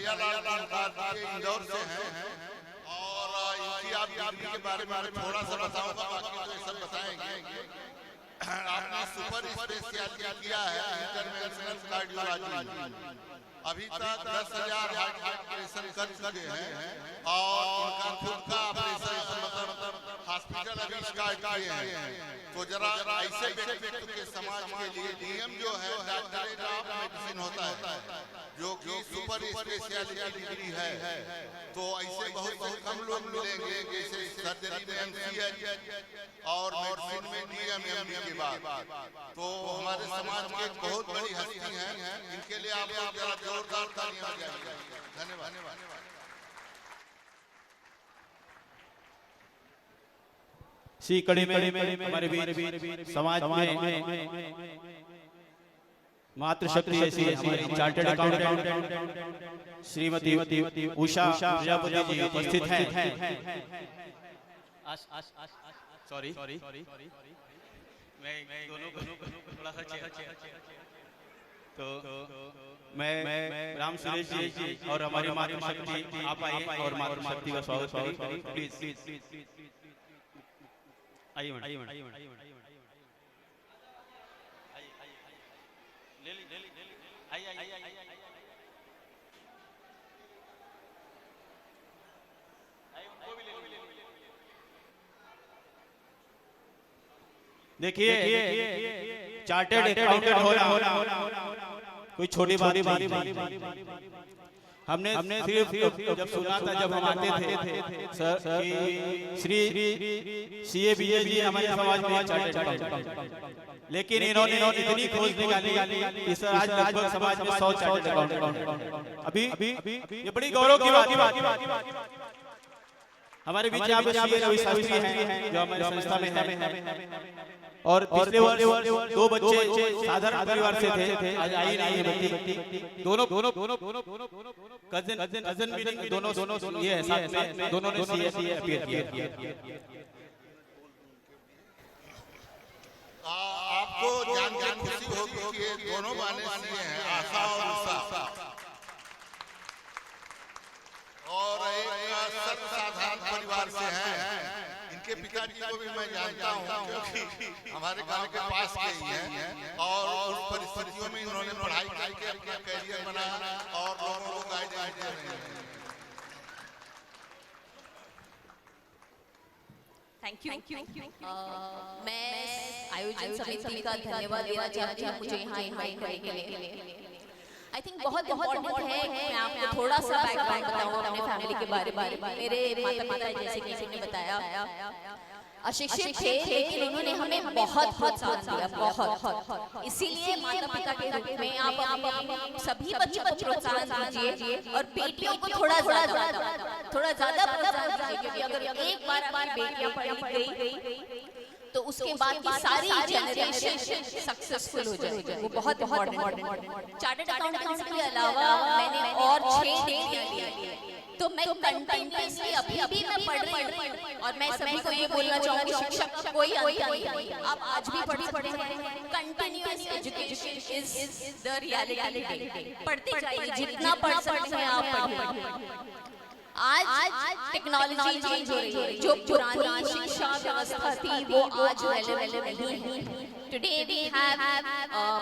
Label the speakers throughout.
Speaker 1: भैयालाल के इंदौर से हैं और इनकी आप डिग्री के बारे में थोड़ा सा बताऊंगा, बाकी तो सब बताएंगे। आपने सुपर स्पेशलिटी किया है इंटरनेशनल कार्डियोलॉजी, अभी तक 10,000 हार्ट ऑपरेशन कर चुके हैं और इनका खुद का ऑपरेशन मतलब हॉस्पिटल अभी स्टार्ट किए हैं। तो जरा ऐसे व्यक्ति के समाज के लिए डीएम जो है डॉक्टरेट ऑफ मेडिसिन होता है, जो कि सुपर स्पेशलिटी डिग्री है। तो ऐसे बहुत कम लोग मिलेंगे, जैसे सर्जरी में एमसीएच और मेडिसिन में डीएम एमडी के बाद। तो हमारे समाज की एक बहुत बड़ी हस्ती है, इनके लिए आप जरा जोरदार तालियां बजाइए। धन्यवाद।
Speaker 2: सी कड़ी में हमारे बीच समाज में मातृशक्ति ऐसी हमारी चार्टर्ड अकाउंटेंट श्रीमती उषा प्रजापति जी उपस्थित हैं। सॉरी मैं दोनों को थोड़ा सा तो मैं राम सुरेश जी और हमारी मातृशक्ति आप आइए और मातृशक्ति का स्वागत करें प्लीज। आइए देखिए चार्टर्ड अकाउंटेंट होना कोई छोटी बात हमने सिर्फ जब सुना था, जब हम आते थे सर कि श्री सीए बीए जी हमारे समाज में चार्टर्ड अकाउंटेंट, लेकिन इन्होंने इतनी खोज निकाली कि सर आज लगभग समाज में 100 चार्टर्ड अकाउंटेंट। अभी ये बड़ी गौरव की बात हमारे बीच यहाँ पे रवि शास्त्री हैं जो हमारी संस्था में है, और पिछले वर्ष 2 बच्चे साधारण परिवार से थे, आज आई नहीं है। दोनों कजन भी दोनों ये है साथ में, दोनों ने सीए अपीयर किया।
Speaker 1: आपको जान के खुशी होगी कि ये दोनों वाले सीए हैं, आशा और उषा, और एक सर्वसाधारण परिवार से हैं। इनके पिताजी को भी मैं जानता हूँ क्योंकि हमारे गांव के पास के ही हैं, और उस परिस्थितियों में इन्होंने पढ़ाई करके अपना कैरियर बनाया और लोगों को गाइडेंस दे रहे हैं।
Speaker 3: Thank you. मैं आयोजन समिति का धन्यवाद देना चाहती हूँ मुझे यहाँ इनवाइट करने के लिए। आई थिंक बहुत इम्पोर्टेंट है कि मैं आपको थोड़ा सा बैकग्राउंड बताऊँ अपने फैमिली के बारे में। मेरे माता जैसे किसी ने बताया अशिक्षित थे, लेकिन उन्होंने हमें बहुत साथ दिया, बहुत। इसीलिए माता पिता के रूप में आप सभी बच्चों को प्रोत्साहन दीजिए और बेटियों को थोड़ा ज्यादा प्रोत्साहन दीजिए, क्योंकि अगर एक बार हमारी बेटियां पढ़ी गई तो उसके बाद की सारी जनरेशन सक्सेसफुल हो जाएगी। वो बहुत इम्पोर्टेंट। चार्टर्ड अकाउंटेंट्स के अलावा मैंने और 6 डिग्री ली, तो मैं कंटिन्यूअसली अभी भी मैं पढ़ रही हूँ। और मैं सभी को ये बोलना चाहूँगी, शिक्षक का कोई अंत नहीं, आप आज भी पढ़ते हैं। Continuous education is the reality. पढ़ते जाइए, जितना पढ़ सकते हैं आप पढ़िए। आज टेक्नोलॉजी चेंज हो रही है, जो पुरानी शिक्षा व्यवस्था थी वो आज रेलेवेंट नहीं है। Today we have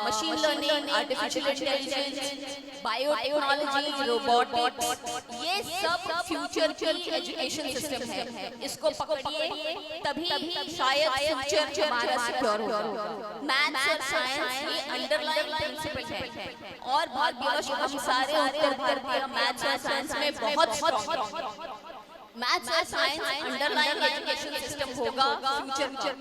Speaker 3: machine learning, artificial intelligence, biotechnology, robotics, ये सब फ्यूचर की एजुकेशन सिस्टम है। इसको पकड़िए, तभी शायद फ्यूचर हमारा सिक्योर होगा। मैथ्स और साइंस ये अंडरलाइन प्रिंसिपल है, और भाग्यवश हम सारे उत्तर भारतीय मैथ्स और साइंस में बहुत स्ट्रांग। मैथ्स और साइंस अंडरलाइन एजुकेशन सिस्टम होगा फ्यूचर,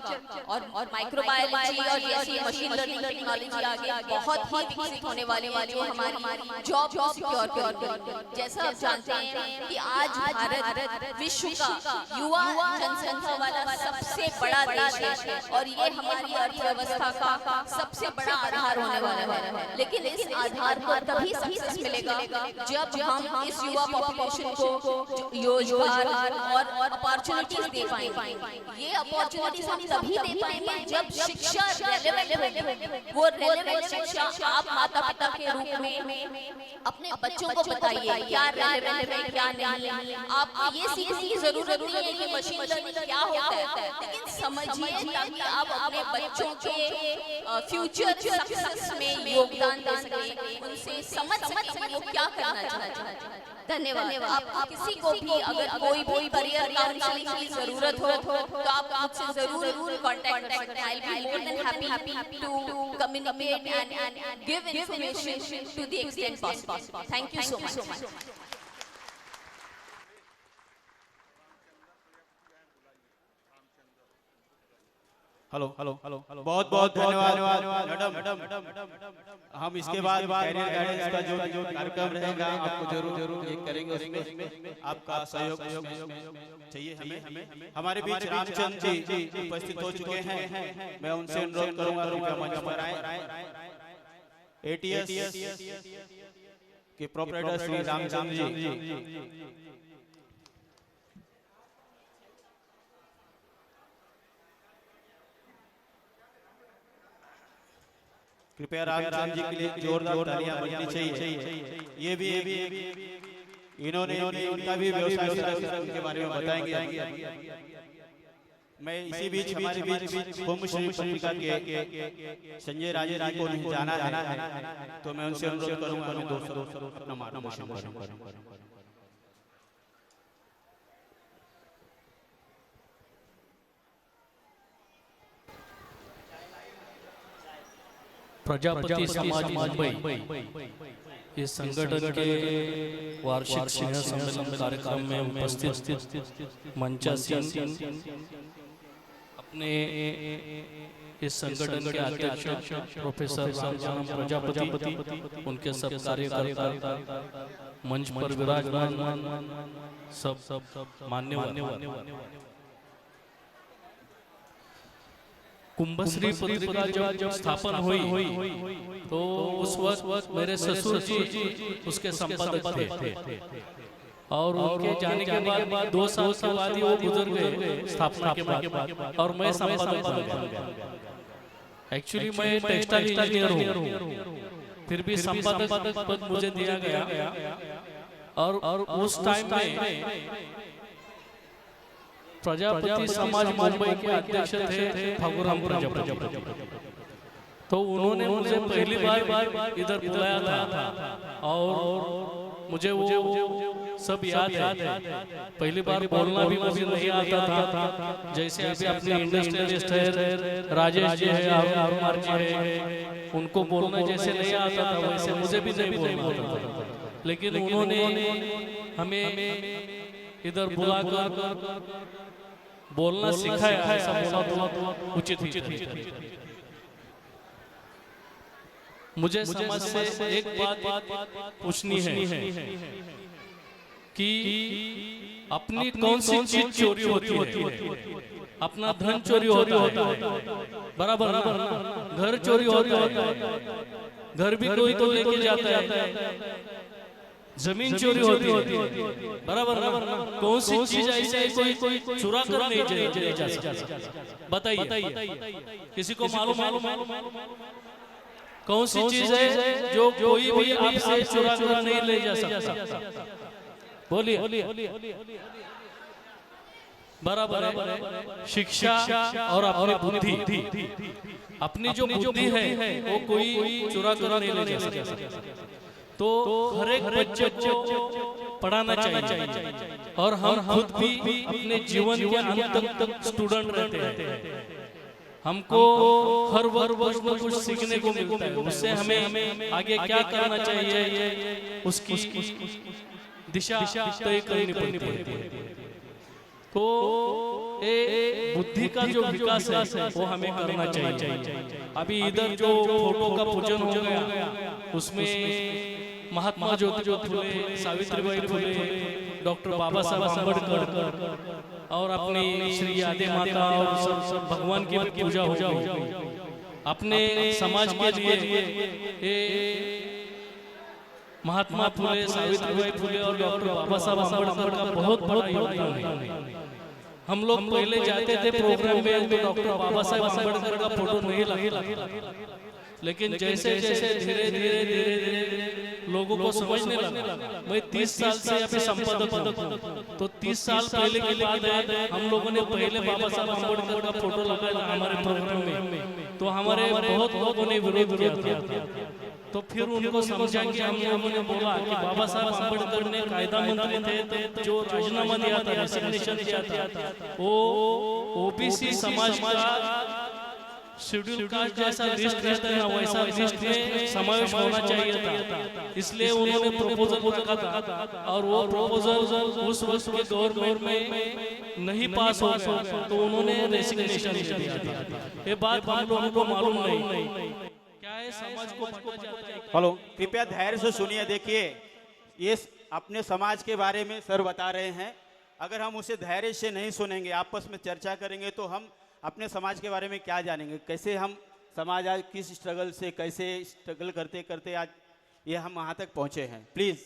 Speaker 3: और माइक्रोबायोलॉजी और जैसी मशीन लर्निंग टेक्नोलॉजी आगे बहुत ही विकसित होने वाली जो हमारी जॉब को सिक्योर करेगी। जैसा आप जानते हैं कि आज भारत विश्व का युवा जनसंख्या वाला सबसे बड़ा देश है, और ये हमारी अर्थव्यवस्था का सबसे बड़ा आधार होने वाला है। लेकिन इस आधार को तभी सक्सेस मिलेगा जब हम इस युवा पॉपुलेशन को रोजगार, रोजगार और अपॉर्चुनिटीज दे पाएंगे। ये अपॉर्चुनिटीज हम तभी दे पाएंगे जब शिक्षा रेलेवेंट होगी। वो रेलेवेंट शिक्षा आप माता पिता के रूप में अपने बच्चों को बताइए क्या रेलेवेंट है क्या नहीं। आप ये सीखने की जरूरत नहीं है कि मशीन लर्निंग क्या होता है, लेकिन समझिए ताकि आप अपने बच्चों के फ्यूचर सक्सेस में योगदान दे सकें, उनसे समझ सकें वो क्या करना चाहते हैं। धन्यवाद। आप किसी को भी अगर कोई भी करियर काउंसलिंग की जरूरत हो तो आप मुझसे जरूर कांटेक्ट कर सकते हैं। I will be more than happy to communicate and give information to the extent possible. Thank you so much.
Speaker 2: Hello hello hello hello, बहुत बहुत धन्यवाद मैडम। हम इसके बाद कैरियर गाइडेंस का जो कार्यक्रम रहेगा आपको जरूर ये करेंगे, उसमें आपका सहयोग चाहिए हमें। हमारे बीच रामचंद्र जी उपस्थित हो चुके हैं, मैं उनसे अनुरोध करूंगा कृपया मंच पर आए। एटीएस के प्रोपराइटर श्री रामचंद्र जी। कृपया रामचंद्र जी के लिए जोरदार तालियां बजनी चाहिए। ये भी इन्होंने उनका भी व्यवसाय के बारे में बताएंगे। मैं इसी बीच हमारे बीच कुंभ श्री पत्रिका के संजय राजे जी को नहीं जाना है, तो मैं उनसे अनुरोध करूंगा मैं दोस्तों अपना मार्गदर्शन करूंगा।
Speaker 4: प्रजापति समाज मुंबई इस संगठन के वार्षिक शिखर सम्मेलन कार्यक्रम में उपस्थित मंचासीन अपने इस संगठन के अध्यक्ष प्रोफेसर रामचंद्र प्रजापति, उनके सब कार्यकर्ता, मंच पर विराजमान सब मान्यवर। कुंभश्री पत्रिका जब स्थापन हुई तो उस वक्त मेरे ससुर जी उसके संपादक थे और उनके जाने के बाद 2 साल के बाद ही वो गुजर गए स्थापना के बाद, और मैं संपादक बन गया। एक्चुअली मैं टेक्सटाइल इंजीनियर हूँ, फिर भी संपादक पद मुझे दिया गया। और उस टाइम में प्रजापति समाज मुंबई के अध्यक्ष थे फागुराम प्रजापति, तो उन्होंने मुझे पहली बार इधर बुलाया था और मुझे वो सब याद है। पहली बार बोलना भी मुझे नहीं आता था, जैसे अभी अपने इंडस्ट्रियलिस्ट है राजेश जी है, अरुण जी है, उनको बोलना जैसे नहीं आता था वैसे मुझे भी नहीं बोलना आता था। लेकिन उन्होंने हमें इधर बुलाकर बोलना सिखाया, ऐसा बोला तो उचित ही। मुझे समझ से एक बात पूछनी है कि अपनी कौन सी चीज चोरी होती है? अपना धन चोरी होता है, बराबर ना? घर चोरी होता है, घर भी कोई तो लेके जाता है। जमीन चोरी होती है, बराबर ना? कौन सी चीज ऐसी है कोई चुरा कर नहीं जा सकता? बताइए, किसी को मालूम? कौन सी चीज है जो कोई भी आपसे चुरा कर नहीं ले जा सकता? बोलिए। बराबर है। शिक्षा और अपनी बुद्धि, अपनी जो बुद्धि है वो कोई चुरा कर नहीं ले जा सकता। तो हर एक बच्चे को पढ़ाना चाहिए, और हम खुद भी अपने जीवन के अंत तक स्टूडेंट रहते हैं। हमको हर वर्ष में कुछ सीखने को मिलता है, उससे हमें आगे क्या करना चाहिए उसकी दिशा तय करनी पड़ती है। तो ये बुद्धि का जो विकास है वो हमें करना चाहिए। अभी इधर जो फोटो का पूजन हो गया, उसमें महात्मा ज्योतिबा फुले, सावित्रीबाई फुले, डॉक्टर बाबा साहब अम्बेडकर और अपनी श्री आदि माता और सब भगवान की पूजा हो अपने समाज के लिए महात्मा फुले, सावित्रीबाई फुले और डॉक्टर बाबा साहब अम्बेडकर का बहुत बड़ा योगदान है। हम लोग पहले जाते थे प्रोग्राम में तो डॉक्टर बाबा साहब अम्बेडकर का फोटो नहीं लगा, लेकिन जैसे जैसे धीरे धीरे लोगों को समझने लगा। मैं 30 साल से अभी संपादक हूं, तो 30 साल पहले की बात है, हम लोगों ने पहले बाबा साहब अम्बेडकर का फोटो लगाया हमारे प्रोग्राम में, तो हमारे बहुत लोगों ने विरोध किया था। तो फिर उनको समझा कि हम लोगों ने बोला कि बाबा साहब अम्बेडकर ने कायदा मंत्री थे, तो जो राजीनामा दिया था, रेजिग्नेशन दिया था, वो ओबीसी समाज का शेड्यूल कास्ट जैसा लिस्ट रहता है ना, वैसा लिस्ट में समावेश होना चाहिए था। इसलिए उन्होंने प्रपोजल रखा था और वो प्रपोजल उस वक्त के गवर्नमेंट में नहीं पास हो गया, तो उन्होंने रेजिग्नेशन दिया था। ये बात हम लोगों को मालूम नहीं क्या है, समाज को बांटा जाता है।
Speaker 2: हेलो, कृपया धैर्य से सुनिए। देखिए, ये अपने समाज के बारे में सर बता रहे हैं। अगर हम उसे धैर्य से नहीं सुनेंगे, आपस में चर्चा करेंगे, तो हम अपने समाज के बारे में क्या जानेंगे? कैसे हम समाज आज किस स्ट्रगल से, कैसे स्ट्रगल करते करते आज ये हम वहाँ तक पहुँचे हैं। प्लीज़।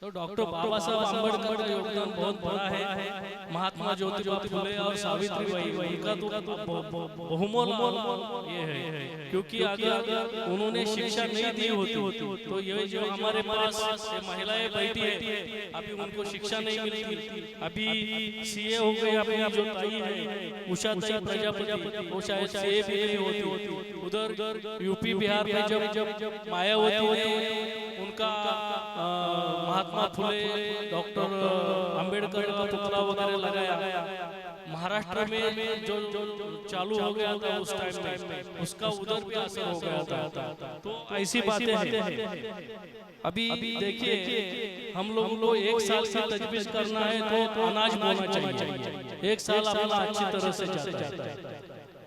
Speaker 4: तो डॉक्टर बाबा साहब अम्बेडकर का योगदान बहुत बड़ा है। महात्मा ज्योतिबा फुले और सावित्रीबाई का तो बहुमूल्य ये है, क्योंकि अगर उन्होंने शिक्षा नहीं दी होती तो ये जो हमारे पास महिलाएं बैठी है, अभी उनको शिक्षा नहीं मिलती। अभी सीए हो गए अपनी जो ताई है उषा ताई प्रजापति, वो शायद सीए भी नहीं होती। उधर यूपी बिहार में जब मायावती ने उनका महात्मा फुले, डॉक्टर अंबेडकर का पुतला वगैरह लगाया, महाराष्ट्र में जो चालू हो गया था उस टाइम में, उसका उधर भी असर हो गया था। तो ऐसी बातें हैं। अभी देखिए, हम लोगों को 1 साल की तजवीज करना है तो अनाज बोना चाहिए। 1 साल अपना अच्छी तरह से जाता है,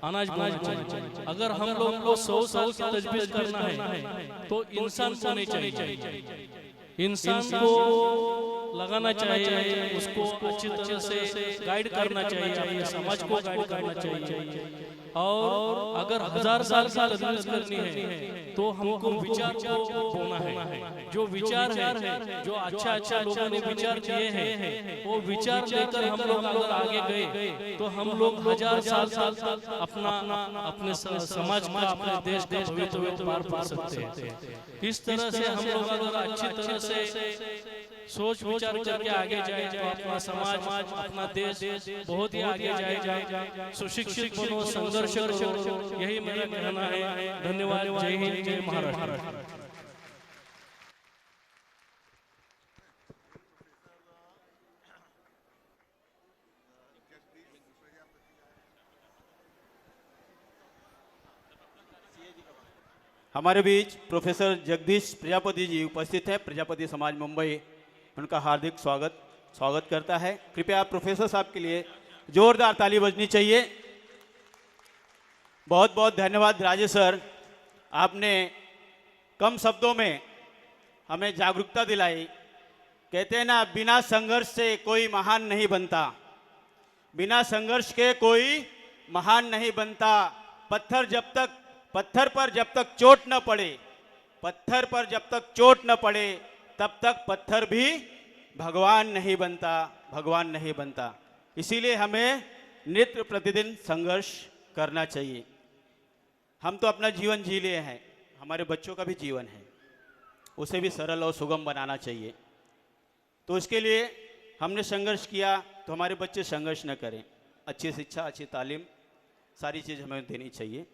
Speaker 4: अनाज बोना चाहिए। अगर हम लोग को 100 साल की तजवीज करना है तो इंसान को नहीं चाहिए, इंसान को लगाना चाहिए, उसको अच्छी तरह से गाइड करना चाहिए, अपने समाज को गाइड करना चाहिए। और अगर 1000 साल की तजवीज करनी है तो हमको विचार को बोना है। जो विचार है, जो अच्छा लोगों ने विचार दिए हैं, वो विचार लेकर हम लोग अगर आगे गए तो हम लोग 1000 साल अपने समाज का, अपने देश का भविष्य पार पा सकते हैं। इस तरह से हम लोग अगर अच्छी तरह से सोच विचार करके आगे जाए तो अपना समाज, अपना देश बहुत ही आगे जाएगा। सुशिक्षित बनो, संघर्ष करो, यही मेरा कहना है। धन्यवाद। जय हिंद, जय महाराष्ट्र।
Speaker 2: हमारे बीच प्रोफेसर जगदीश प्रजापति जी उपस्थित हैं। प्रजापति समाज मुंबई उनका हार्दिक स्वागत करता है। कृपया प्रोफेसर साहब के लिए जोरदार ताली बजनी चाहिए। बहुत बहुत धन्यवाद राजेश सर, आपने कम शब्दों में हमें जागरूकता दिलाई। कहते हैं ना, बिना संघर्ष से कोई महान नहीं बनता, बिना संघर्ष के कोई महान नहीं बनता। पत्थर पर जब तक चोट न पड़े, पत्थर पर जब तक चोट न पड़े, तब तक पत्थर भी भगवान नहीं बनता, भगवान नहीं बनता। इसीलिए हमें नित्य प्रतिदिन संघर्ष करना चाहिए। हम तो अपना जीवन जी लिए हैं, हमारे बच्चों का भी जीवन है, उसे भी सरल और सुगम बनाना चाहिए। तो इसके लिए हमने संघर्ष किया, तो हमारे बच्चे संघर्ष न करें। अच्छी शिक्षा, अच्छी तालीम, सारी चीज़ हमें देनी चाहिए।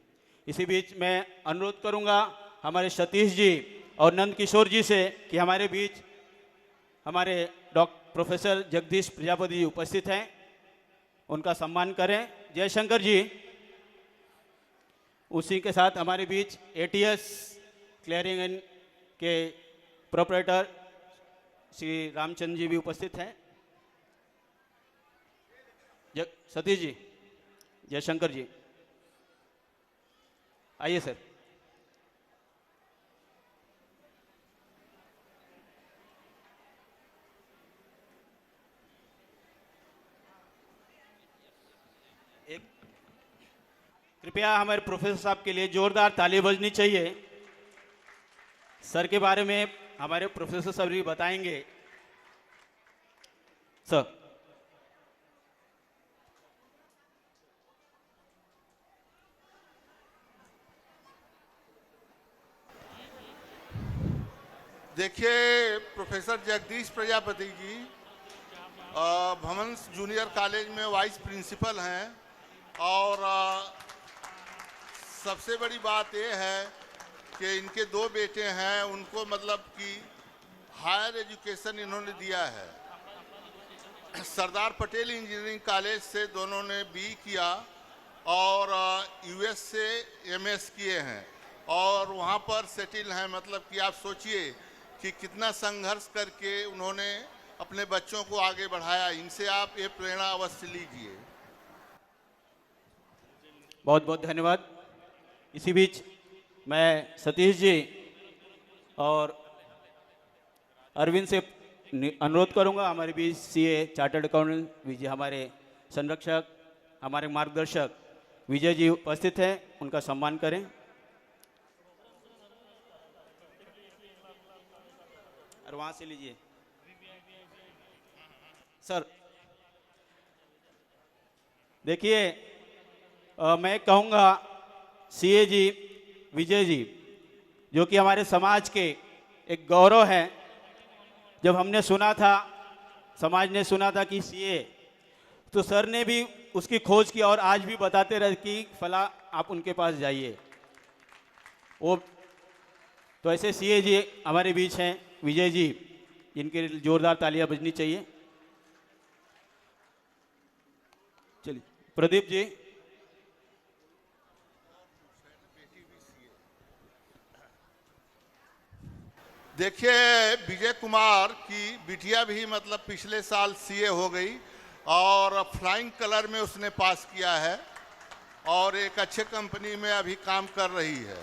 Speaker 2: इसी बीच मैं अनुरोध करूंगा हमारे सतीश जी और नंद किशोर जी से कि हमारे बीच हमारे प्रोफेसर जगदीश प्रजापति जी उपस्थित हैं, उनका सम्मान करें। जयशंकर जी, उसी के साथ हमारे बीच एटीएस क्लियरिंग एंड के प्रोपरेटर श्री रामचंद्र जी भी उपस्थित हैं। सतीश जी, जयशंकर जी, आइए सर। कृपया हमारे प्रोफेसर साहब के लिए जोरदार ताली बजनी चाहिए। सर के बारे में हमारे प्रोफेसर सर भी बताएंगे। सर
Speaker 1: देखिए, प्रोफेसर जगदीश प्रजापति जी भवन जूनियर कॉलेज में वाइस प्रिंसिपल हैं, और सबसे बड़ी बात ये है कि इनके 2 बेटे हैं, उनको मतलब कि हायर एजुकेशन इन्होंने दिया है। सरदार पटेल इंजीनियरिंग कॉलेज से दोनों ने बी किया और यूएस से एमएस किए हैं और वहाँ पर सेटिल हैं। मतलब कि आप सोचिए कि कितना संघर्ष करके उन्होंने अपने बच्चों को आगे बढ़ाया। इनसे आप ये प्रेरणा अवश्य लीजिए।
Speaker 2: बहुत बहुत धन्यवाद। इसी बीच मैं सतीश जी और अरविंद से अनुरोध करूंगा, हमारे बीच सीए चार्टर्ड अकाउंटेंट विजय, हमारे संरक्षक, हमारे मार्गदर्शक विजय जी उपस्थित हैं, उनका सम्मान करें। और वहाँ से लीजिए सर। देखिए, मैं कहूँगा सीए जी विजय जी, जो कि हमारे समाज के एक गौरव हैं। जब हमने सुना था, समाज ने सुना था कि सीए, तो सर ने भी उसकी खोज की और आज भी बताते रहे कि फला आप उनके पास जाइए। वो तो ऐसे सीए जी हमारे बीच हैं, विजय जी, जिनके लिए जोरदार तालियां बजनी चाहिए। चलिए प्रदीप जी।
Speaker 1: देखिए, विजय कुमार की बिटिया भी मतलब पिछले साल सीए हो गई और फ्लाइंग कलर में उसने पास किया है और एक अच्छे कंपनी में अभी काम कर रही है,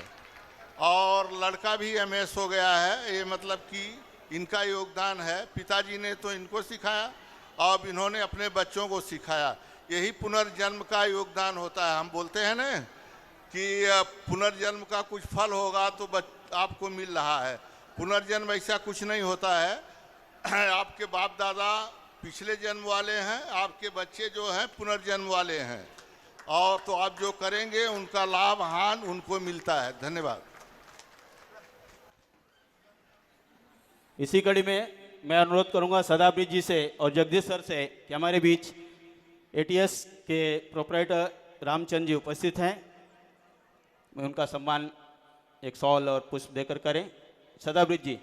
Speaker 1: और लड़का भी एमएस हो गया है। ये मतलब कि इनका योगदान है। पिताजी ने तो इनको सिखाया, अब इन्होंने अपने बच्चों को सिखाया। यही पुनर्जन्म का योगदान होता है। हम बोलते हैं ना कि पुनर्जन्म का कुछ फल होगा तो आपको मिल रहा है। पुनर्जन्म ऐसा कुछ नहीं होता है। आपके बाप दादा पिछले जन्म वाले हैं, आपके बच्चे जो हैं पुनर्जन्म वाले हैं, और तो आप जो करेंगे उनका लाभ हान उनको मिलता है। धन्यवाद।
Speaker 2: इसी कड़ी में मैं अनुरोध करूंगा सदाब्रिज जी से और जगदीश सर से कि हमारे बीच एटीएस के प्रोपराइटर रामचंद्र जी उपस्थित हैं, मैं उनका सम्मान एक शॉल और पुष्प देकर करें। सदाब्रिज जी।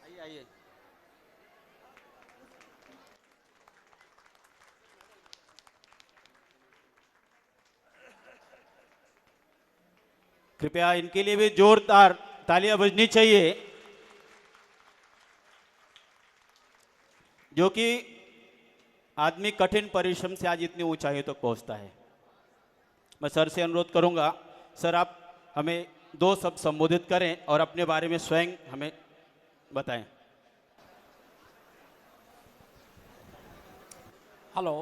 Speaker 2: आइए आइए। कृपया इनके लिए भी जोरदार तालियां बजनी चाहिए, जो कि आदमी कठिन परिश्रम से आज इतनी ऊंचाई तक पहुंचता है। मैं सर से अनुरोध करूंगा, सर आप हमें 2 शब्द संबोधित करें और अपने बारे में स्वयं हमें बताएं।
Speaker 5: हेलो,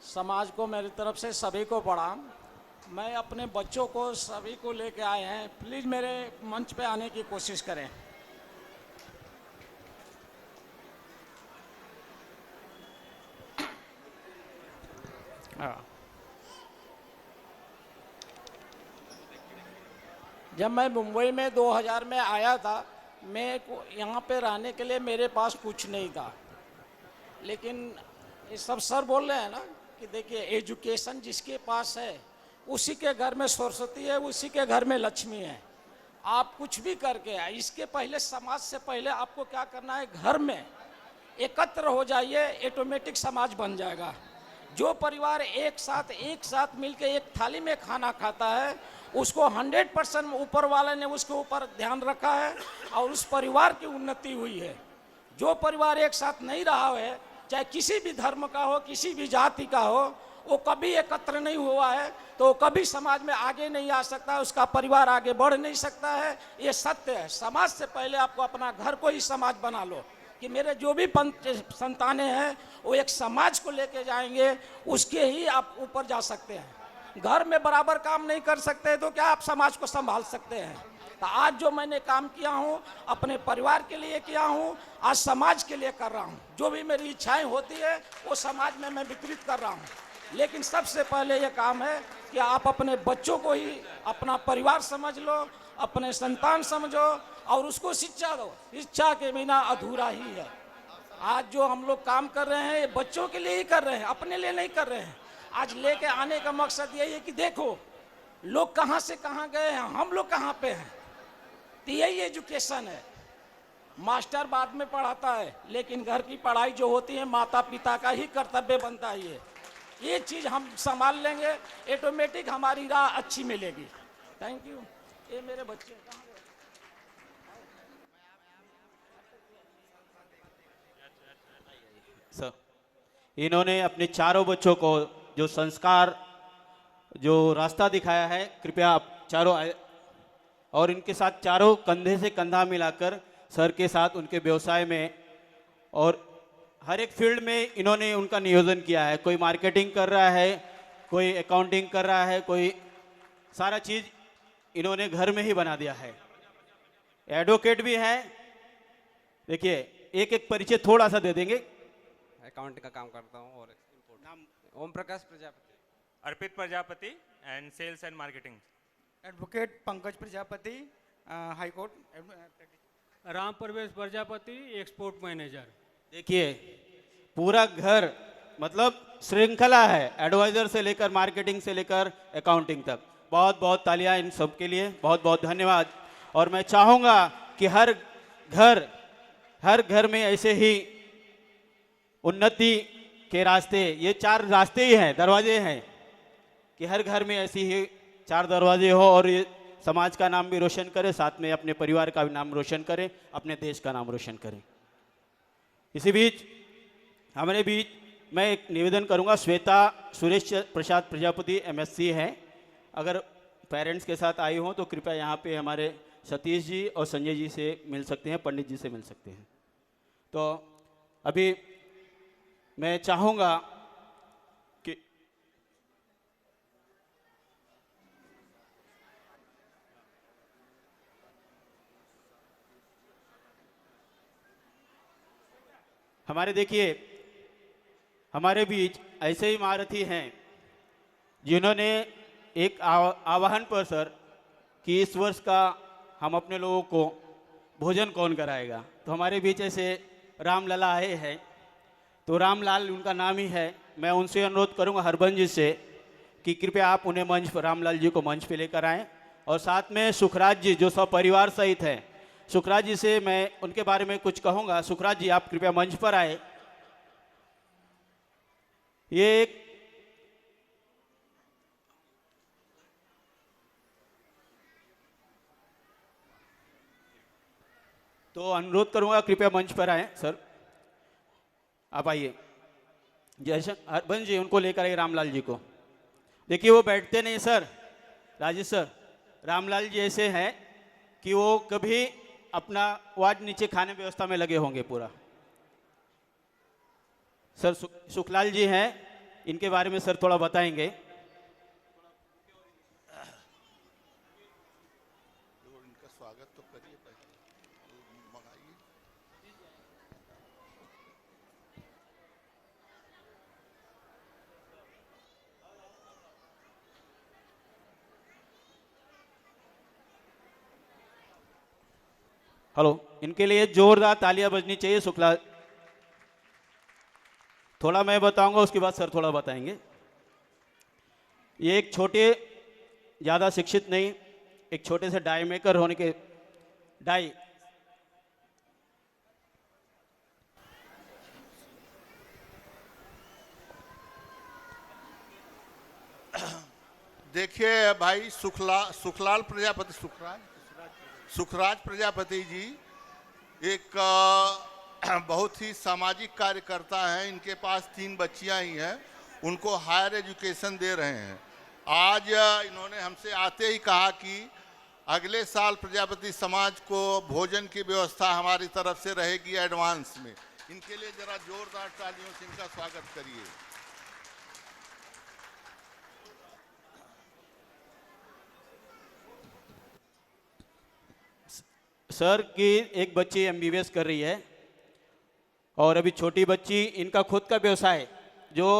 Speaker 5: समाज को मेरी तरफ से सभी को प्रणाम। मैं अपने बच्चों को सभी को लेके आए हैं, प्लीज़ मेरे मंच पे आने की कोशिश करें। जब मैं मुंबई में 2000 में आया था, मैं यहाँ पे रहने के लिए मेरे पास कुछ नहीं था, लेकिन ये सब सर बोल रहे हैं ना कि देखिए एजुकेशन जिसके पास है उसी के घर में सरस्वती है, उसी के घर में लक्ष्मी है। आप कुछ भी करके आए, इसके पहले समाज से पहले आपको क्या करना है, घर में एकत्र हो जाइए, ऑटोमेटिक समाज बन जाएगा। जो परिवार एक साथ मिलकर एक थाली में खाना खाता है, उसको 100% ऊपर वाले ने उसके ऊपर ध्यान रखा है और उस परिवार की उन्नति हुई है। जो परिवार एक साथ नहीं रहा है, चाहे किसी भी धर्म का हो, किसी भी जाति का हो, वो कभी एकत्र नहीं हुआ है तो वो कभी समाज में आगे नहीं आ सकता, उसका परिवार आगे बढ़ नहीं सकता है। ये सत्य है। समाज से पहले आपको अपना घर को ही समाज बना लो कि मेरे जो भी संतानें हैं वो एक समाज को लेके जाएंगे, उसके ही आप ऊपर जा सकते हैं। घर में बराबर काम नहीं कर सकते तो क्या आप समाज को संभाल सकते हैं? तो आज जो मैंने काम किया हूँ अपने परिवार के लिए किया हूँ, आज समाज के लिए कर रहा हूँ। जो भी मेरी इच्छाएं होती है वो समाज में मैं विकृत कर रहा हूँ। लेकिन सबसे पहले ये काम है कि आप अपने बच्चों को ही अपना परिवार समझ लो, अपने संतान समझो और उसको शिक्षा दो। शिक्षा के बिना अधूरा ही है। आज जो हम लोग काम कर रहे हैं ये बच्चों के लिए ही कर रहे हैं, अपने लिए नहीं कर रहे हैं। आज लेके आने का मकसद यही है कि देखो लोग कहाँ से कहाँ गए हैं, हम लोग कहाँ पे हैं। तो यही एजुकेशन है। मास्टर बाद में पढ़ाता है, लेकिन घर की पढ़ाई जो होती है माता पिता का ही कर्तव्य बनता है। ये चीज़ हम संभाल लेंगे, ऑटोमेटिक हमारी राह अच्छी मिलेगी। Thank you. ये मेरे बच्चे कहाँ गए?
Speaker 2: सर, इन्होंने अपने चारों बच्चों को जो संस्कार, जो रास्ता दिखाया है, कृपया आप चारों आए और इनके साथ चारों कंधे से कंधा मिलाकर सर के साथ उनके व्यवसाय में और हर एक फील्ड में इन्होंने उनका नियोजन किया है। कोई मार्केटिंग कर रहा है, कोई अकाउंटिंग कर रहा है, कोई सारा चीज़ इन्होंने घर में ही बना दिया है। एडवोकेट भी है। देखिए एक एक परिचय थोड़ा सा दे देंगे।
Speaker 6: अकाउंट का काम करता हूँ और नाम Om Prakash Prajapati,
Speaker 7: Arpit Prajapati and sales and marketing.
Speaker 8: Advocate Pankaj Prajapati, high court.
Speaker 9: Ram Pravesh Prajapati, export manager.
Speaker 2: देखिए पूरा घर मतलब श्रृंखला है, एडवाइजर से लेकर मार्केटिंग से लेकर अकाउंटिंग तक। बहुत बहुत तालियां इन सब के लिए, बहुत बहुत धन्यवाद। और मैं चाहूँगा कि हर घर में ऐसे ही उन्नति के रास्ते, ये 4 रास्ते ही हैं, दरवाजे हैं, कि हर घर में ऐसी ही 4 दरवाजे हो और ये समाज का नाम भी रोशन करे, साथ में अपने परिवार का भी नाम रोशन करे, अपने देश का नाम रोशन करे। इसी बीच हमारे बीच मैं एक निवेदन करूंगा। श्वेता सुरेश प्रसाद प्रजापति MSc है। अगर पेरेंट्स के साथ आई हो तो कृपया यहाँ पे हमारे सतीश जी और संजय जी से मिल सकते हैं, पंडित जी से मिल सकते हैं। तो अभी मैं चाहूँगा कि हमारे देखिए हमारे बीच ऐसे ही महारथी हैं जिन्होंने एक आह्वान पर सर कि इस वर्ष का हम अपने लोगों को भोजन कौन कराएगा, तो हमारे बीच ऐसे रामलला आए हैं। तो रामलाल उनका नाम ही है। मैं उनसे अनुरोध करूंगा हरबंस जी से कि कृपया आप उन्हें मंच पर, रामलाल जी को मंच पे लेकर आएँ। और साथ में सुखराज जी जो सब परिवार सहित हैं, सुखराज जी से मैं उनके बारे में कुछ कहूँगा। सुखराज जी आप कृपया मंच पर आए। ये एक तो अनुरोध करूंगा कृपया मंच पर आए सर, आप आइए। जैसे हरबंस जी उनको लेकर आइए, रामलाल जी को। देखिए वो बैठते नहीं सर, राजेश सर। रामलाल जी ऐसे हैं कि वो कभी अपना वार्ड नीचे खाने व्यवस्था में लगे होंगे पूरा। सर सुखलाल जी हैं, इनके बारे में सर थोड़ा बताएंगे।
Speaker 1: इनका स्वागत तो करिए, मंगाइए।
Speaker 2: हेलो, इनके लिए जोरदार तालियां बजनी चाहिए। शुक्ला थोड़ा मैं बताऊंगा, उसके बाद सर थोड़ा बताएंगे। ये एक छोटे, ज़्यादा शिक्षित नहीं, एक छोटे से डाई मेकर होने के डाई
Speaker 1: देखिए भाई सुखलाल प्रजापति, सुखराज प्रजापति जी एक बहुत ही सामाजिक कार्यकर्ता हैं। इनके पास 3 बच्चियां ही हैं, उनको हायर एजुकेशन दे रहे हैं। आज इन्होंने हमसे आते ही कहा कि अगले साल प्रजापति समाज को भोजन की व्यवस्था हमारी तरफ से रहेगी एडवांस में। इनके लिए जरा जोरदार तालियों से इनका स्वागत करिए।
Speaker 2: सर की एक बच्ची एमबीबीएस कर रही है और अभी छोटी बच्ची, इनका खुद का व्यवसाय जो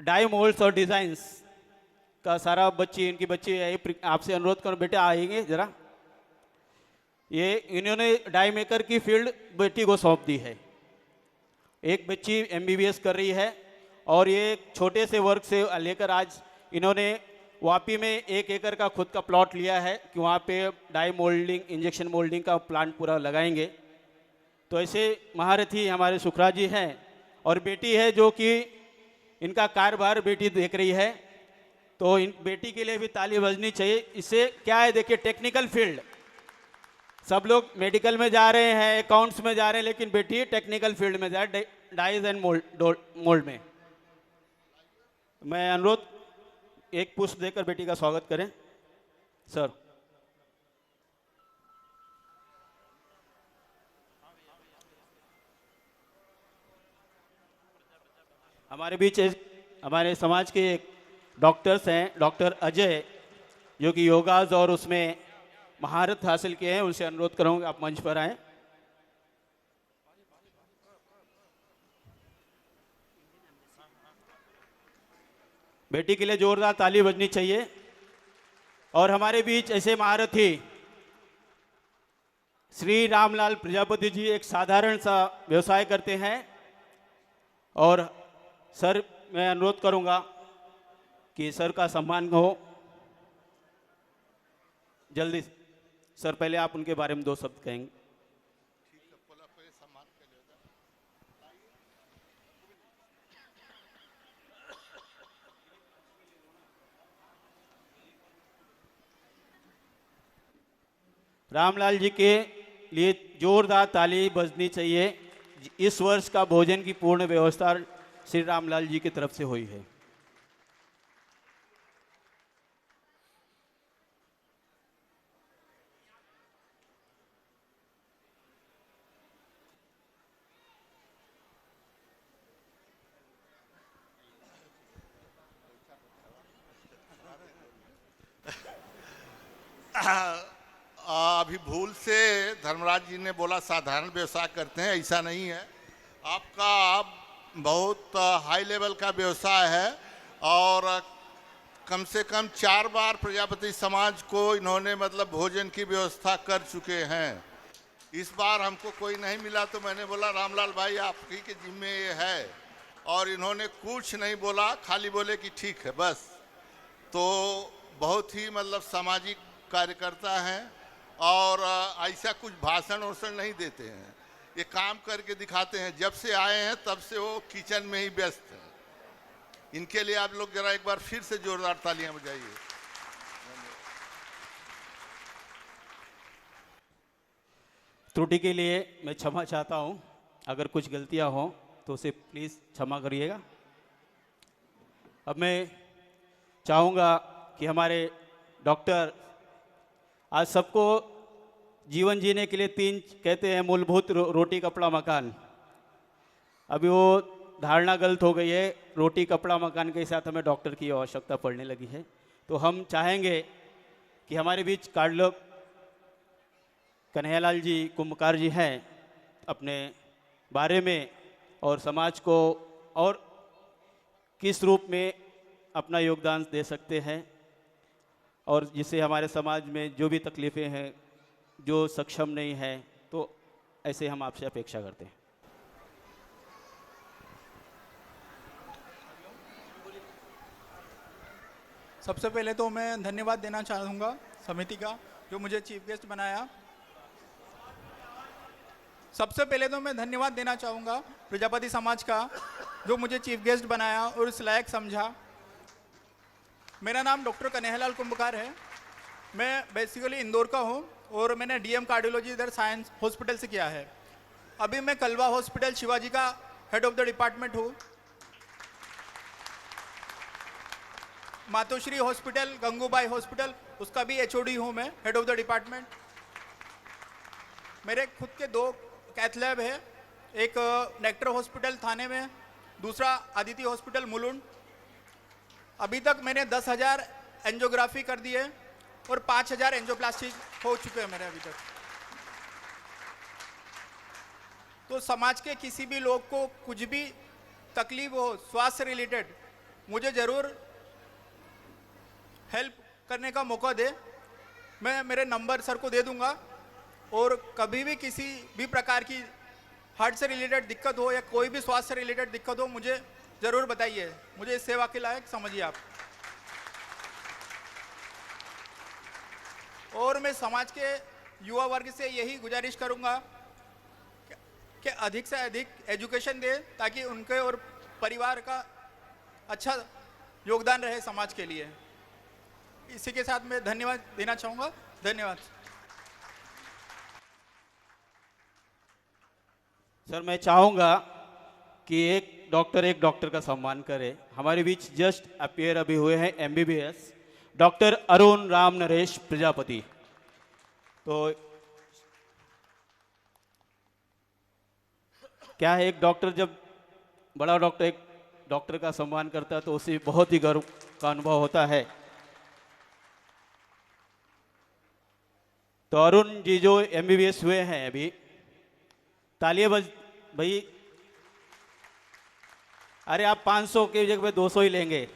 Speaker 2: डाई मोल्ड्स और डिज़ाइंस का सारा इनकी बच्ची है। आपसे अनुरोध करूँ बेटे आएंगे ज़रा। ये इन्होंने डाई मेकर की फील्ड बेटी को सौंप दी है। एक बच्ची एमबीबीएस कर रही है और ये छोटे से वर्क से लेकर आज इन्होंने वापी में 1 एकड़ का खुद का प्लॉट लिया है कि वहाँ पे डाई मोल्डिंग, इंजेक्शन मोल्डिंग का प्लांट पूरा लगाएंगे। तो ऐसे महारथी हमारे सुखराज जी हैं और बेटी है जो कि इनका कारोबार बेटी देख रही है, तो इन बेटी के लिए भी ताली बजनी चाहिए। इससे क्या है, देखिए टेक्निकल फील्ड, सब लोग मेडिकल में जा रहे हैं, अकाउंट्स में जा रहे हैं, लेकिन बेटी टेक्निकल फील्ड में जा रही है, डाइज एंड मोल्ड में। मैं अनुरोध एक पुष्प देकर बेटी का स्वागत करें सर। हमारे बीच हमारे समाज के एक डॉक्टर्स हैं, डॉक्टर अजय, जो कि योगाज और उसमें महारत हासिल किए हैं। उनसे अनुरोध करूंगा आप मंच पर आएं। बेटी के लिए जोरदार ताली बजनी चाहिए। और हमारे बीच ऐसे महारथी श्री रामलाल प्रजापति जी एक साधारण सा व्यवसाय करते हैं और सर मैं अनुरोध करूंगा कि सर का सम्मान हो जल्दी। सर पहले आप उनके बारे में 2 शब्द कहेंगे। रामलाल जी के लिए जोरदार ताली बजनी चाहिए। इस वर्ष का भोजन की पूर्ण व्यवस्था श्री रामलाल जी की तरफ से हुई है।
Speaker 1: अभी भूल से धर्मराज जी ने बोला साधारण व्यवसाय करते हैं, ऐसा नहीं है। आपका बहुत हाई लेवल का व्यवसाय है और कम से कम 4 बार प्रजापति समाज को इन्होंने मतलब भोजन की व्यवस्था कर चुके हैं। इस बार हमको कोई नहीं मिला तो मैंने बोला रामलाल भाई आपकी के जिम्मे ये है, और इन्होंने कुछ नहीं बोला, खाली बोले कि ठीक है बस। तो बहुत ही मतलब सामाजिक कार्यकर्ता हैं और ऐसा कुछ भाषण वाषण नहीं देते हैं, ये काम करके दिखाते हैं। जब से आए हैं तब से वो किचन में ही व्यस्त हैं। इनके लिए आप लोग जरा एक बार फिर से जोरदार तालियां बजाइए।
Speaker 2: त्रुटि के लिए मैं क्षमा चाहता हूं, अगर कुछ गलतियां हों तो उसे प्लीज़ क्षमा करिएगा। अब मैं चाहूँगा कि हमारे डॉक्टर आज सबको जीवन जीने के लिए 3 कहते हैं मूलभूत रोटी कपड़ा मकान। अभी वो धारणा गलत हो गई है, रोटी कपड़ा मकान के साथ हमें डॉक्टर की आवश्यकता पड़ने लगी है। तो हम चाहेंगे कि हमारे बीच कार्डियोलॉग कन्हैयालाल जी कुंभकार जी हैं, अपने बारे में और समाज को और किस रूप में अपना योगदान दे सकते हैं और जिससे हमारे समाज में जो भी तकलीफ़ें हैं, जो सक्षम नहीं है, तो ऐसे हम आपसे अपेक्षा करते हैं।
Speaker 8: सबसे पहले तो मैं धन्यवाद देना चाहूँगा समिति का जो मुझे चीफ गेस्ट बनाया। सबसे पहले तो मैं धन्यवाद देना चाहूँगा प्रजापति समाज का जो मुझे चीफ गेस्ट बनाया और इस लायक समझा। मेरा नाम डॉक्टर कन्हैयालाल कुंभकार है। मैं बेसिकली इंदौर का हूँ और मैंने डीएम कार्डियोलॉजी इधर साइंस हॉस्पिटल से किया है। अभी मैं कलवा हॉस्पिटल शिवाजी का हेड ऑफ द डिपार्टमेंट हूँ। मातोश्री हॉस्पिटल, गंगूबाई हॉस्पिटल, उसका भी एचओडी हूँ मैं, हेड ऑफ द डिपार्टमेंट। मेरे खुद के 2 कैथ लैब है, एक नेक्टर हॉस्पिटल थाने में, दूसरा आदित्य हॉस्पिटल मुलुंड। अभी तक मैंने 10,000 एंजियोग्राफी कर दी है और 5,000 एंजियोप्लास्टी हो चुके हैं मेरे अभी तक। तो समाज के किसी भी लोग को कुछ भी तकलीफ हो स्वास्थ्य रिलेटेड, मुझे ज़रूर हेल्प करने का मौका दे। मैं मेरे नंबर सर को दे दूंगा, और कभी भी किसी भी प्रकार की हार्ट से रिलेटेड दिक्कत हो या कोई भी स्वास्थ्य से रिलेटेड दिक्कत हो, मुझे ज़रूर बताइए। मुझे इस सेवा के लायक समझिए आप। और मैं समाज के युवा वर्ग से यही गुजारिश करूंगा कि अधिक से अधिक एजुकेशन दे, ताकि उनके और परिवार का अच्छा योगदान रहे समाज के लिए। इसी के साथ मैं धन्यवाद देना चाहूँगा। धन्यवाद
Speaker 2: सर। मैं चाहूँगा कि एक डॉक्टर का सम्मान करे। हमारे बीच जस्ट अपीयर अभी हुए हैं MBBS डॉक्टर अरुण राम नरेश प्रजापति। तो क्या है, एक डॉक्टर जब बड़ा डॉक्टर एक डॉक्टर का सम्मान करता है तो उसे बहुत ही गर्व का अनुभव होता है। तो अरुण जी जो MBBS हुए हैं अभी, तालियां बज भाई। अरे आप 500 की जगह पे 200 ही लेंगे,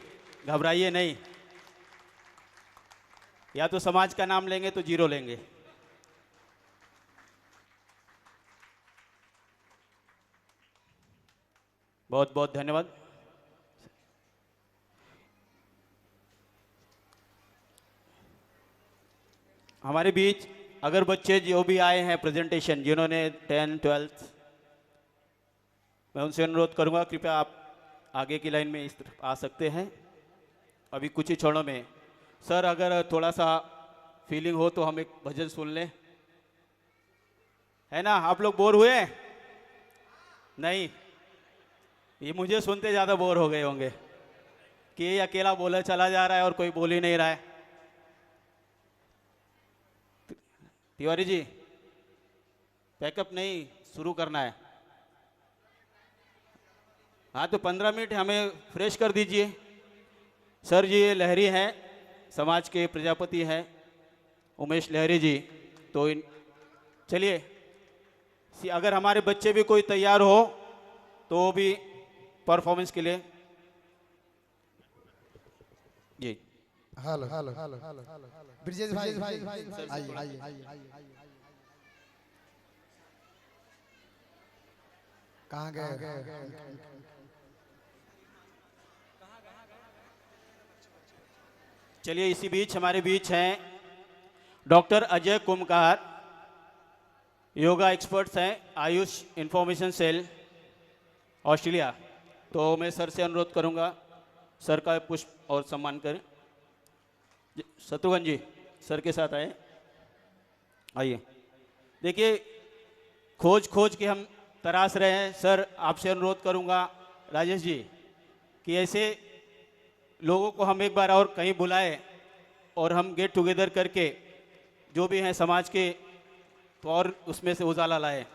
Speaker 2: घबराइए नहीं। या तो समाज का नाम लेंगे तो 0 लेंगे। बहुत बहुत धन्यवाद। हमारे बीच अगर बच्चे जो भी आए हैं प्रेजेंटेशन, जिन्होंने 10th 12th, मैं उनसे अनुरोध करूंगा कृपया आप आगे की लाइन में इस तरफ आ सकते हैं अभी कुछ ही क्षणों में। सर अगर थोड़ा सा फीलिंग हो तो हम एक भजन सुन लें, है ना? आप लोग बोर हुए? नहीं, ये मुझे सुनते ज़्यादा बोर हो गए होंगे कि ये अकेला बोला चला जा रहा है और कोई बोल ही नहीं रहा है। तिवारी जी पैकअप नहीं शुरू करना है। हाँ तो 15 मिनट हमें फ्रेश कर दीजिए। सर जी ये लहरी हैं, समाज के प्रजापति हैं उमेश लहरी जी। तो चलिए, अगर हमारे बच्चे भी कोई तैयार हो तो वो भी परफॉर्मेंस के लिए। जी
Speaker 10: हेलो हेलो हेलो ब्रिजेश भाई आइए। कहाँ गए?
Speaker 2: चलिए, इसी बीच हमारे बीच हैं डॉक्टर अजय कुमकार, योगा एक्सपर्ट्स हैं, आयुष इंफॉर्मेशन सेल ऑस्ट्रेलिया। तो मैं सर से अनुरोध करूंगा सर का पुष्प और सम्मान करें। शत्रुघ्न जी सर के साथ आए, आइए। देखिए खोज के हम तराश रहे हैं। सर आपसे अनुरोध करूंगा राजेश जी कि ऐसे लोगों को हम एक बार और कहीं बुलाएं और हम गेट टुगेदर करके जो भी हैं समाज के, तो और उसमें से उजाला लाए।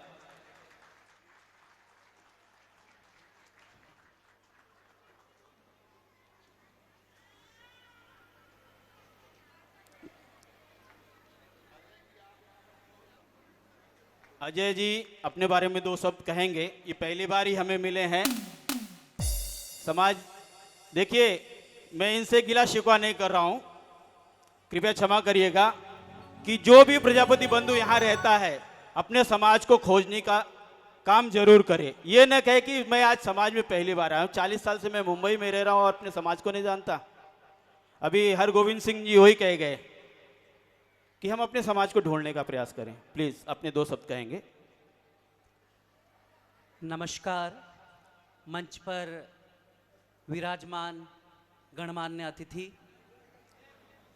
Speaker 2: अजय जी अपने बारे में 2 शब्द कहेंगे। ये पहली बार ही हमें मिले हैं। समाज, देखिए मैं इनसे गिला शिकवा नहीं कर रहा हूं, कृपया क्षमा करिएगा कि जो भी प्रजापति बंधु यहाँ रहता है अपने समाज को खोजने का काम जरूर करे। ये न कहे कि मैं आज समाज में पहली बार आया हूँ। 40 साल से मैं मुंबई में रह रहा हूँ और अपने समाज को नहीं जानता। अभी हरगोविंद सिंह जी वही कह गए कि हम अपने समाज को ढूंढने का प्रयास करें। प्लीज अपने 2 शब्द कहेंगे।
Speaker 11: नमस्कार। मंच पर विराजमान गणमान्य अतिथि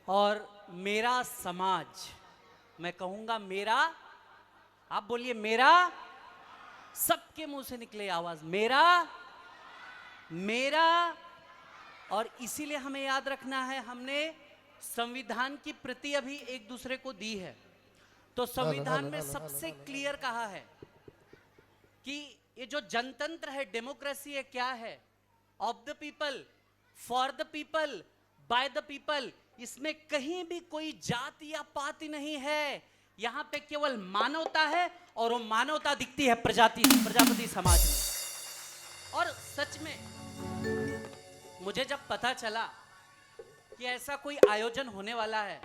Speaker 11: और मेरा समाज, मैं कहूंगा मेरा, आप बोलिए मेरा, सबके मुंह से निकले आवाज मेरा मेरा। और इसीलिए हमें याद रखना है, हमने संविधान की प्रति अभी एक दूसरे को दी है, तो संविधान में सबसे क्लियर कहा है कि ये जो जनतंत्र है, डेमोक्रेसी है, क्या है? Of the people, for the people, by the people. इसमें कहीं भी कोई जाति या पाति नहीं है। यहाँ पे केवल मानवता है और वो मानवता दिखती है प्रजापति समाज में। और सच में मुझे जब पता चला कि ऐसा कोई आयोजन होने वाला है,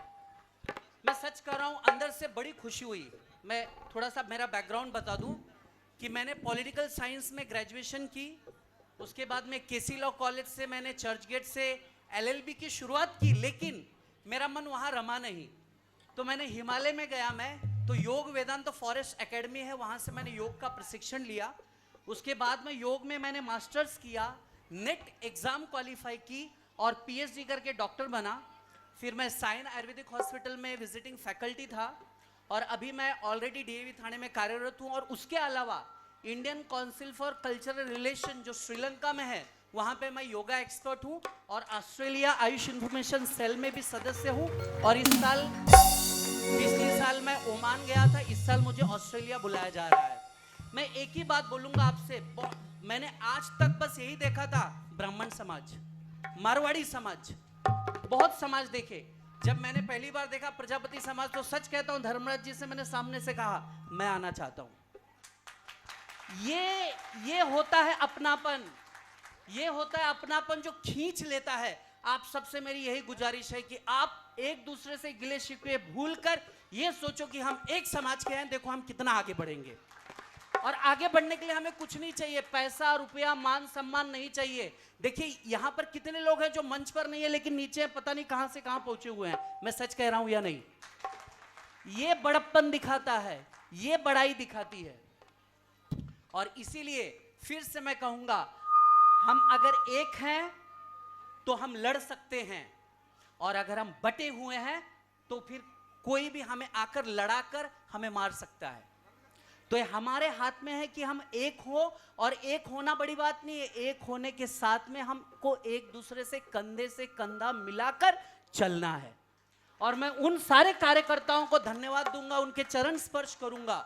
Speaker 11: मैं सच कर रहा हूं, अंदर से बड़ी खुशी हुई। मैं थोड़ा सा मेरा बैकग्राउंड बता दूं कि मैंने पॉलिटिकल साइंस में ग्रेजुएशन की, उसके बाद में केसी लॉ कॉलेज से मैंने चर्चगेट से एलएलबी की शुरुआत की, लेकिन मेरा मन वहाँ रमा नहीं, तो मैंने हिमालय में गया। मैं तो योग वेदांत फॉरेस्ट एकेडमी है, वहाँ से मैंने योग का प्रशिक्षण लिया। उसके बाद में योग में मैंने मास्टर्स किया, नेट एग्जाम क्वालिफाई की और पीएचडी करके डॉक्टर बना। फिर मैं साइन आयुर्वेदिक हॉस्पिटल में विजिटिंग फैकल्टी था और अभी मैं ऑलरेडी डीएवी थाने में कार्यरत हूँ। और उसके अलावा Indian council for cultural relation जो श्रीलंका में है, वहाँ पे मैं योगा एक्सपर्ट हूँ और ऑस्ट्रेलिया आयुष इंफॉर्मेशन सेल में भी सदस्य हूँ। और इस साल, पिछले साल मैं ओमान गया था, इस साल मुझे ऑस्ट्रेलिया बुलाया जा रहा है। मैं एक ही बात बोलूँगा आपसे, मैंने आज तक बस यही देखा था, ब्राह्मण समाज, मारवाड़ी समाज, बहुत समाज देखे। जब मैंने पहली बार देखा प्रजापति समाज, तो सच कहता हूं, धर्मराज जी से मैंने सामने से कहा मैं आना चाहता हूं। ये होता है अपनापन, ये होता है अपनापन जो खींच लेता है। आप सबसे मेरी यही गुजारिश है कि आप एक दूसरे से गिले शिकवे भूलकर ये सोचो कि हम एक समाज के हैं, देखो हम कितना आगे बढ़ेंगे। और आगे बढ़ने के लिए हमें कुछ नहीं चाहिए, पैसा रुपया मान सम्मान नहीं चाहिए। देखिए यहाँ पर कितने लोग हैं जो मंच पर नहीं है लेकिन नीचे पता नहीं कहां से कहां पहुंचे हुए हैं। मैं सच कह रहा हूं या नहीं? ये बड़प्पन दिखाता है, ये बड़ाई दिखाती है। और इसीलिए फिर से मैं कहूंगा, हम अगर एक हैं तो हम लड़ सकते हैं, और अगर हम बटे हुए हैं तो फिर कोई भी हमें आकर लड़ाकर हमें मार सकता है। तो ये हमारे हाथ में है कि हम एक हो, और एक होना बड़ी बात नहीं है, एक होने के साथ में हमको एक दूसरे से कंधे से कंधा मिलाकर चलना है। और मैं उन सारे कार्यकर्ताओं को धन्यवाद दूंगा, उनके चरण स्पर्श करूंगा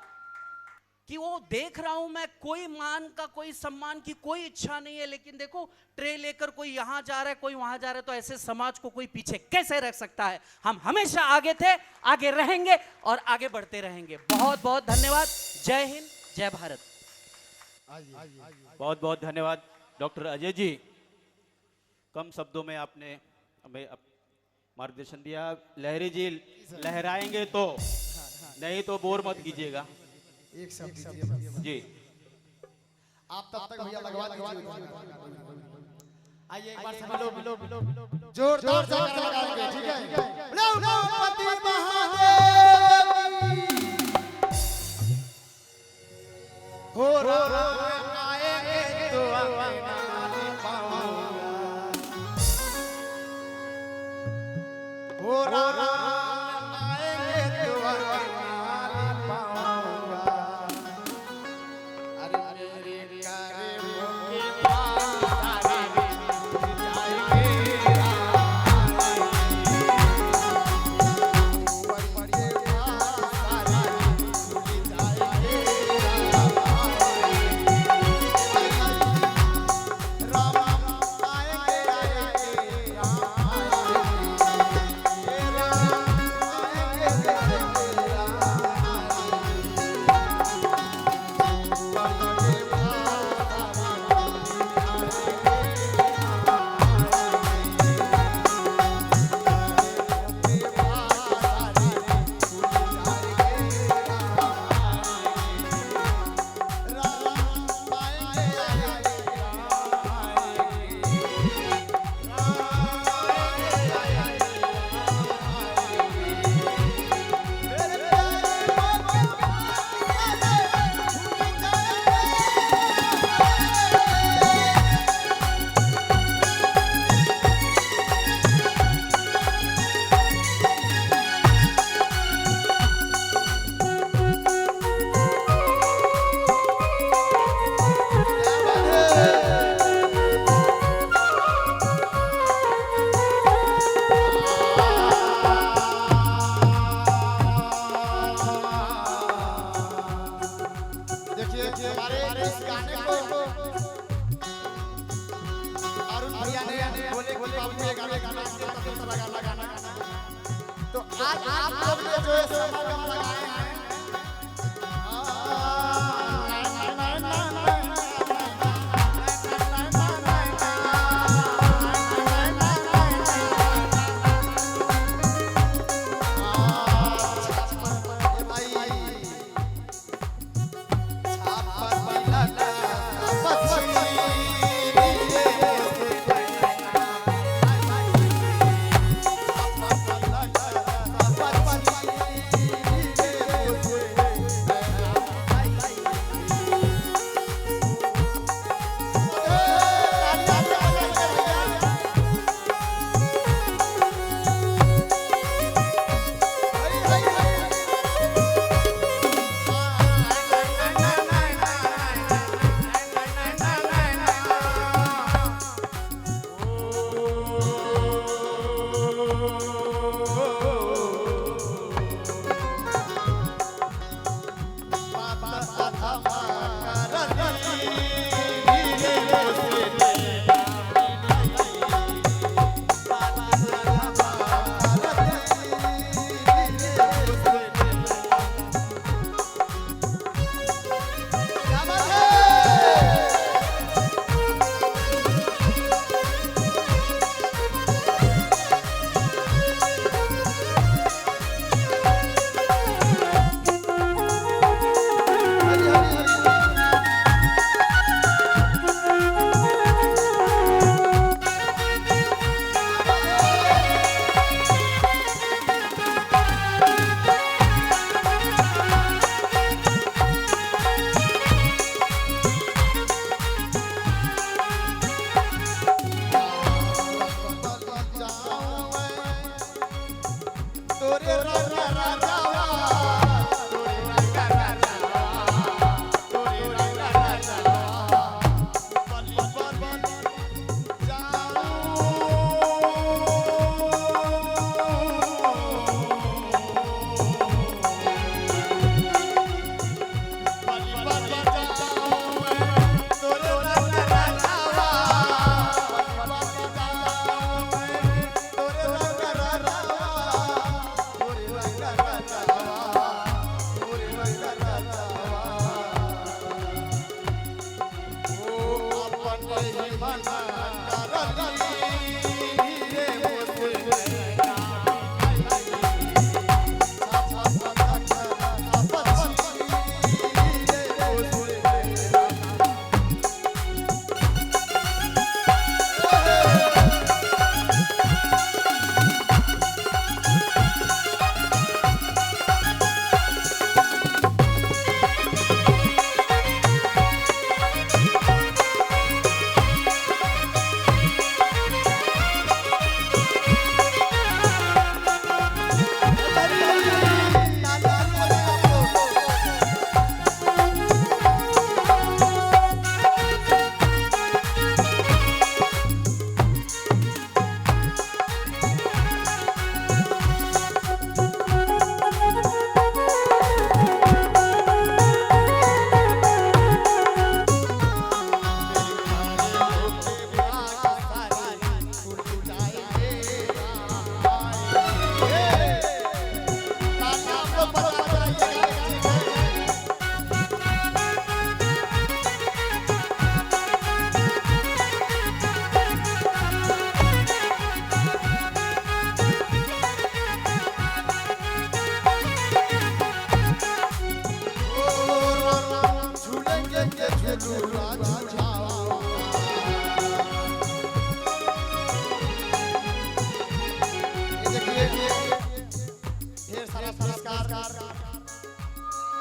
Speaker 11: कि वो देख रहा हूं मैं, कोई मान का कोई सम्मान की कोई इच्छा नहीं है, लेकिन देखो ट्रे लेकर कोई यहां जा रहा है कोई वहां जा रहा है, तो ऐसे समाज को कोई पीछे कैसे रख सकता है? हम हमेशा आगे थे, आगे रहेंगे और आगे बढ़ते रहेंगे। बहुत बहुत धन्यवाद। जय हिंद, जय भारत।
Speaker 2: बहुत बहुत धन्यवाद डॉक्टर अजय जी। कम शब्दों में आपने हमें मार्गदर्शन दिया। लहरी जी लहराएंगे तो, नहीं तो बोर मत कीजिएगा।
Speaker 10: एक शब्द
Speaker 2: जी
Speaker 10: आप तब तक भैया लगवा दीजिए। आइए एक बार सभी लोग जोरदार से लगाएंगे, ठीक है? गणपति महादेव हो आएंगे तो आने पाऊंगा, हो आएंगे तो आने पाऊंगा। अरे मेरे कारे मुके पास जाएंगे,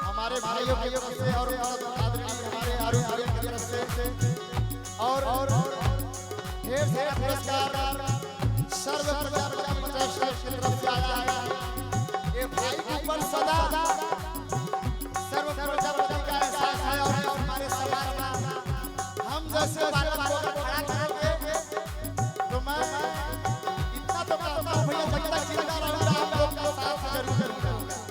Speaker 10: हमारे भाइयों की तरफ से और हमारे आरुष भाई की तरफ से और ढेर सारा पुरस्कार सर्व प्रजापति ट्रस्ट की तरफ से आया है। ये भाई के ऊपर सदा सर्व प्रजापति का एहसास है और हमारे समाज में हम जैसे बालक को खड़ा करेंगे तो मैं इतना तो कहता हूँ भैया जब तक जिंदा रहूंगा आप लोग का साथ जरूर करूंगा।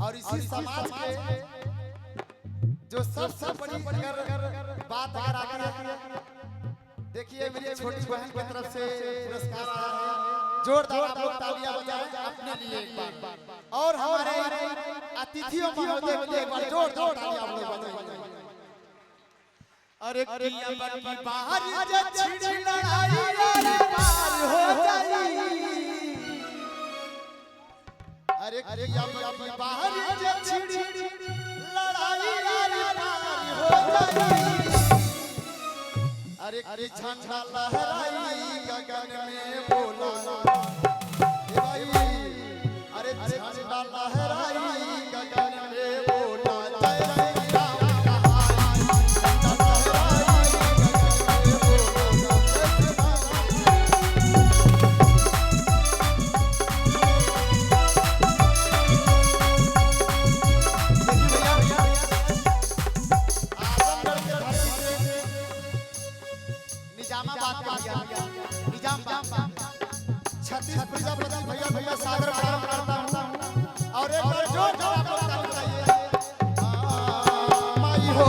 Speaker 10: और इसी समाज के जो सबसे बड़ी बात अगर आगे देखिए मेरी छोटी बहन की तरफ से पुरस्कार आया है। जोरदार आप लोग तालियां बजाएं अपने लिए एक बार और हमारे अतिथियों महोदय के लिए एक बार जोरदार तालियां आप लोग बजाएं। अरे किया की बाहर जछड़ी लड़ाई रे पार हो जाई। अरे किया की बाहर जछड़ी लड़ाई रे पार हो जाई। अरे झंडा लहराई गगन में बोला अरे झंडा लहराई गगन में बोला निजामाबाद का मैं सादर प्रणाम करता हूँ और एक बार जोर जोर आप लोग ताली बजाइए। माई हो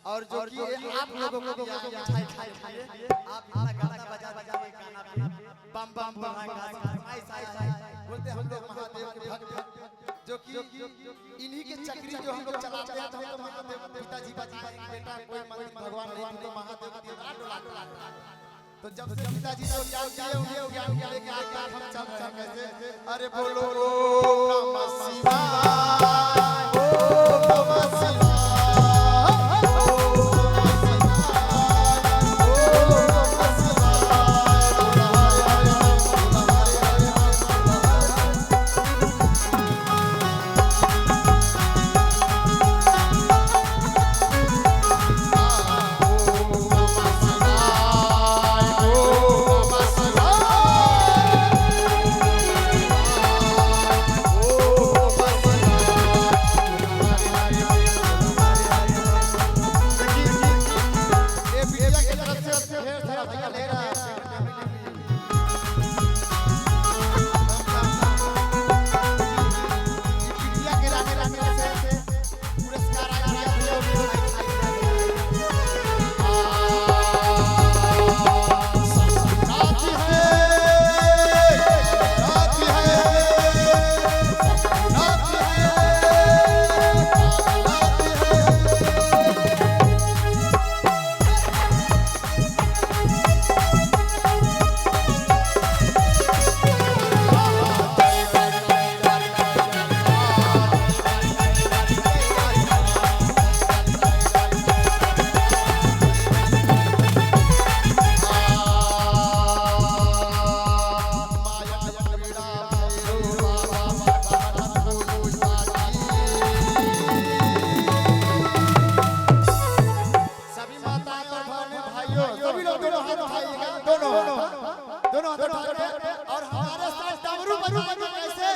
Speaker 10: और जो कि आप लोगों को मिठाई खाइए, आप इतना गाना बजा बजा के गाना पे बम बम बम बोलते हम लोग महादेव के भक्त, जो कि इन्हीं के चक्री जो हम लोग चलाते हैं, तो हम तो महादेव पिताजी बेटा कोई मंदिर भगवान नहीं तो महादेव का दिया डोला। तो जब से पिताजी जो ज्ञान दिए उन्हें ज्ञान लेके आज हम चल रहे हैं कैसे, अरे बोलो नमः शिवाय, ओम नमः शिवाय। और हमारे साथ डमरू बजाएंगे कैसे?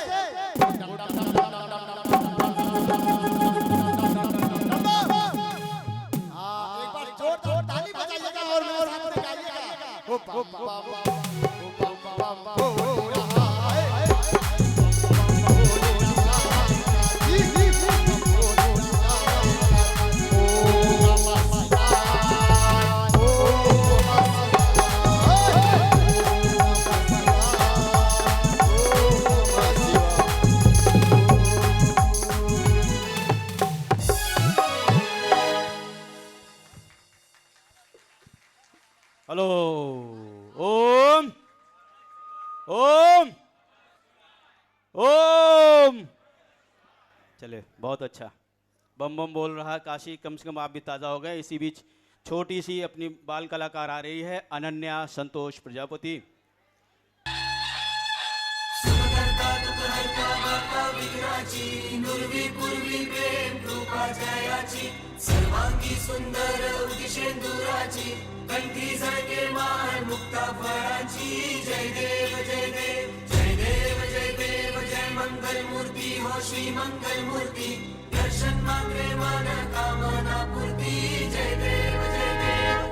Speaker 10: एक बार जोरदार ताली बजाइएगा और मेरे साथ गाइएगा।
Speaker 2: हेलो, ओम ओम ओम। चले, बहुत अच्छा। बम बम बोल रहा काशी, कम से कम आप भी ताज़ा हो गए। इसी बीच छोटी सी अपनी बाल कलाकार आ रही है, अनन्या संतोष प्रजापति।
Speaker 12: सर्वांगी सुंदर उदिशेंदुराची, कंठी झळके मान मुक्ता फळाची। जय देव जय देव जय देव जय मंगल मूर्ति दर्शन मात्रे मन कामना पूर्ति जय देव जय देव।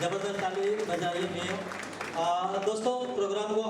Speaker 13: जबरदस्त ताली बजाई है। दोस्तों प्रोग्राम को